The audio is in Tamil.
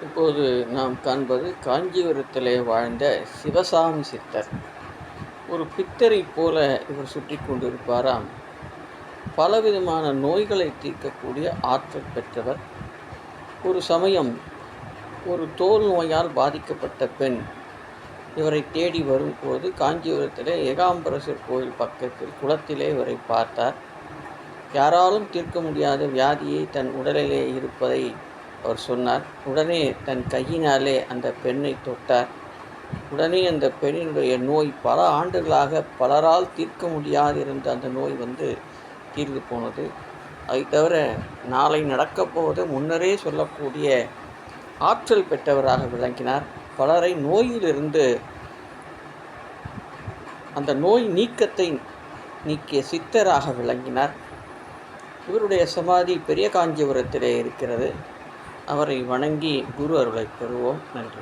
இப்போது நாம் காண்பது காஞ்சிபுரத்திலே வாழ்ந்த சிவசாமி சித்தர். ஒரு பித்தரைப் போல இவர் சுற்றி கொண்டிருப்பாராம். பலவிதமான நோய்களை தீர்க்கக்கூடிய ஆற்றல் பெற்றவர். ஒரு சமயம் ஒரு தோல் நோயால் பாதிக்கப்பட்ட பெண் இவரை தேடி வரும்போது காஞ்சிபுரத்திலே ஏகாம்பரேஸ்வரர் கோயில் பக்கத்தில் குளத்திலே இவரை பார்த்தார். யாராலும் தீர்க்க முடியாத வியாதியை தன் உடலிலே இருப்பதை அவர் சொன்னார். உடனே தன் கையினாலே அந்த பெண்ணை தொட்டார். உடனே அந்த பெண்ணினுடைய நோய் பல ஆண்டுகளாக பலரால் தீர்க்க முடியாதிருந்த அந்த நோய் தீர்ந்து போனது. அதை தவிர நாளை நடக்கப் போவது முன்னரே சொல்லக்கூடிய ஆற்றல் பெற்றவராக விளங்கினார். பலரை நோயிலிருந்து அந்த நோய் நீக்கத்தை நீக்கிய சித்தராக விளங்கினார். இவருடைய சமாதி பெரிய காஞ்சிபுரத்திலே இருக்கிறது. அவரை வணங்கி குரு அருளை பெறுவோம். நன்றி.